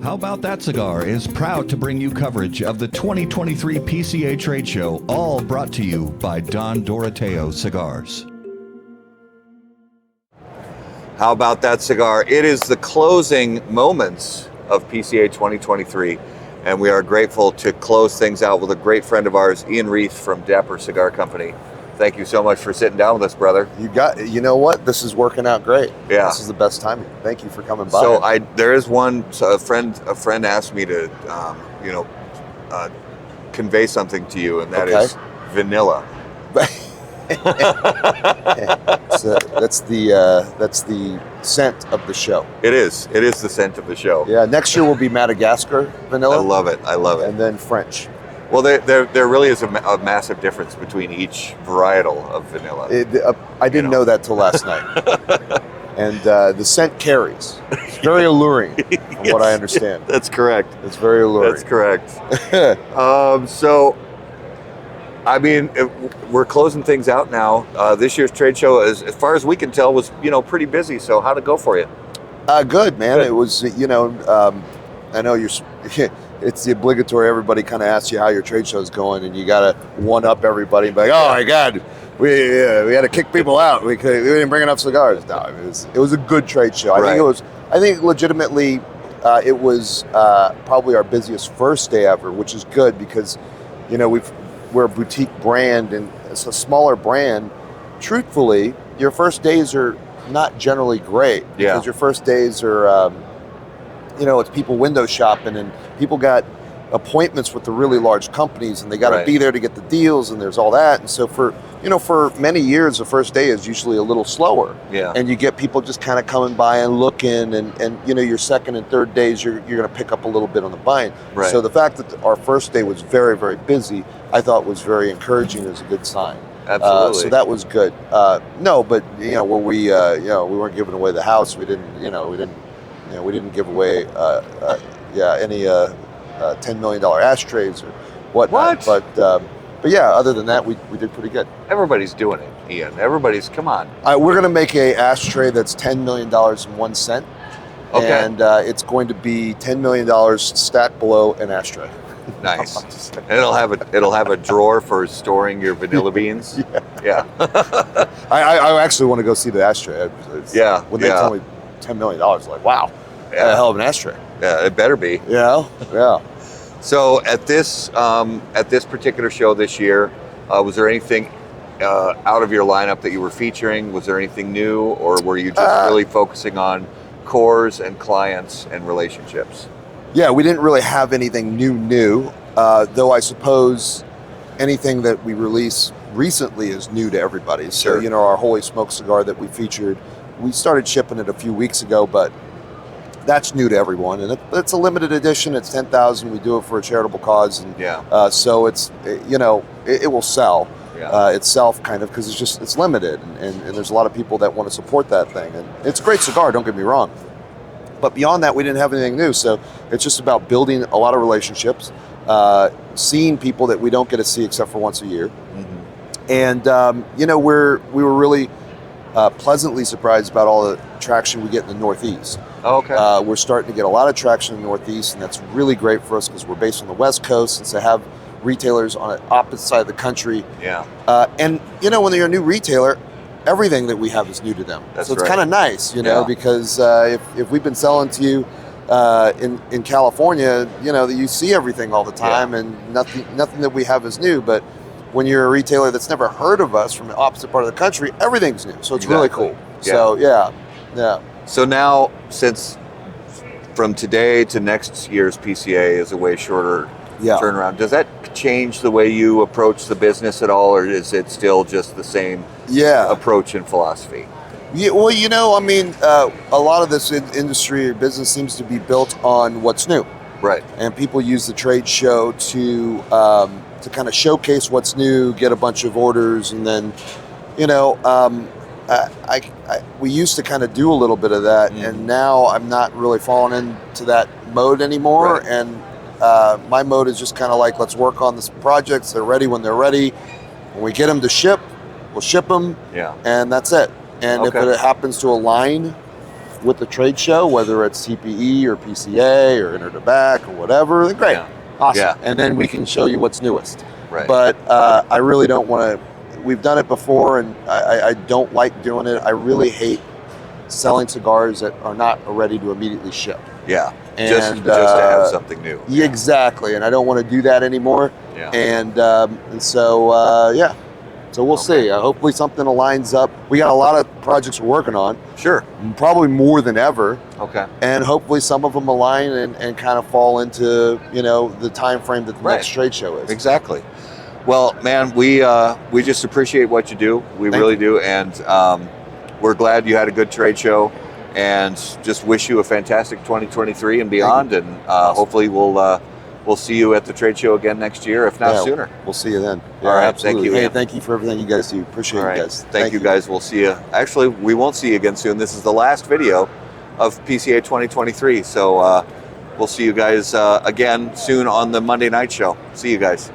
How About That Cigar is proud to bring you coverage of the 2023 PCA Trade Show, all brought to you by Don Doroteo Cigars. How About That Cigar? It is the closing moments of PCA 2023, and we are grateful to close things out with a great friend of ours, Ian Reith from Dapper Cigar Company. Thank you so much for sitting down with us, brother. You know what? This is working out great. Yeah. This is the best timing. Thank you for coming by. So there is one, a friend asked me to, convey something to you, and that is vanilla. So that's the scent of the show. It is the scent of the show. Yeah. Next year will be Madagascar vanilla. I love it. And then French. Well, there really is a massive difference between each varietal of vanilla. I didn't know that till last night. And the scent carries. It's very alluring, from what I understand. That's correct. It's very alluring. That's correct. So, I mean, we're closing things out now. This year's trade show, as far as we can tell, was pretty busy. So, how'd it go for you? Good, man. Good. It was, I know you're. It's the obligatory. Everybody kind of asks you how your trade show's going, and you got to one up everybody. And be like, oh my God, we had to kick people out. We didn't bring enough cigars. No, it was a good trade show. I think legitimately, it was probably our busiest first day ever, which is good because, we're a boutique brand and it's a smaller brand. Truthfully, your first days are not generally great because your first days are. It's people window shopping and people got appointments with the really large companies and they got to be there to get the deals and there's all that. And so for many years, the first day is usually a little slower. Yeah. And you get people just kind of coming by and looking and your second and third days, you're going to pick up a little bit on the buying. Right. So the fact that our first day was very, very busy, I thought was very encouraging as a good sign. Absolutely. So that was good. When we weren't giving away the house, we didn't give away any $10 million ashtrays or whatnot. But yeah, other than that, we did pretty good. Everybody's doing it, Ian. Come on. We're going to make a ashtray that's $10 million and 1 cent. Okay. And it's going to be $10 million stacked below an ashtray. Nice. And it'll have a drawer for storing your vanilla beans. Yeah. I actually want to go see the ashtray. When they told me $10 million, like, wow. Yeah. A hell of an ashtray. Yeah, it better be. Yeah. So at this particular show this year, was there anything out of your lineup that you were featuring? Was there anything new, or were you just really focusing on cores and clients and relationships? Yeah, we didn't really have anything new. Though I suppose anything that we release recently is new to everybody. So Sure. Our Holy Smoke cigar that we featured, we started shipping it a few weeks ago, but that's new to everyone, and it's a limited edition. It's 10,000. We do it for a charitable cause, and so it's it will sell itself kind of because it's limited, and there's a lot of people that want to support that thing, and it's a great cigar. Don't get me wrong, but beyond that, we didn't have anything new. So it's just about building a lot of relationships, seeing people that we don't get to see except for once a year, and we were really pleasantly surprised about all the traction we get in the Northeast. Okay. We're starting to get a lot of traction in the Northeast, and that's really great for us because we're based on the West Coast, and to have retailers on the opposite side of the country. Yeah. And when you're a new retailer, everything that we have is new to them. That's so it's right. kind of nice, because if we've been selling to you in California, you see everything all the time, and nothing that we have is new. But when you're a retailer that's never heard of us from the opposite part of the country, everything's new. So it's really cool. Yeah. So yeah. So now, since from today to next year's PCA is a way shorter turnaround, does that change the way you approach the business at all, or is it still just the same approach and philosophy? Yeah, well, a lot of this industry or business seems to be built on what's new. Right. And people use the trade show to kind of showcase what's new, get a bunch of orders, and then, we used to kind of do a little bit of that, and now I'm not really falling into that mode anymore. Right. And my mode is just kind of like, let's work on this projects. They're ready when they're ready. When we get them to ship, we'll ship them, and that's it. And if it happens to align with the trade show, whether it's CPE or PCA or Enter the Back or whatever, then great. Yeah. Awesome. Yeah. And then we can show you what's newest. Right. But I really don't want to, we've done it before and I don't like doing it. I really hate selling cigars that are not ready to immediately ship. Yeah. And, just to have something new. Yeah, exactly. And I don't want to do that anymore. Yeah. And so, yeah. So we'll see. Hopefully something aligns up. We got a lot of projects we're working on. Sure. Probably more than ever. Okay. And hopefully some of them align and kind of fall into, you know, the time frame that the next trade show is. Exactly. Well, man, we just appreciate what you do. We really do. And we're glad you had a good trade show, and just wish you a fantastic 2023 and beyond. And hopefully we'll see you at the trade show again next year, if not sooner. We'll see you then. All right. Absolutely. Thank you. Hey, thank you for everything you guys do. Appreciate you guys. Thank you guys. We'll see you. Actually, we won't see you again soon. This is the last video of PCA 2023. So we'll see you guys again soon on the Monday night show. See you guys.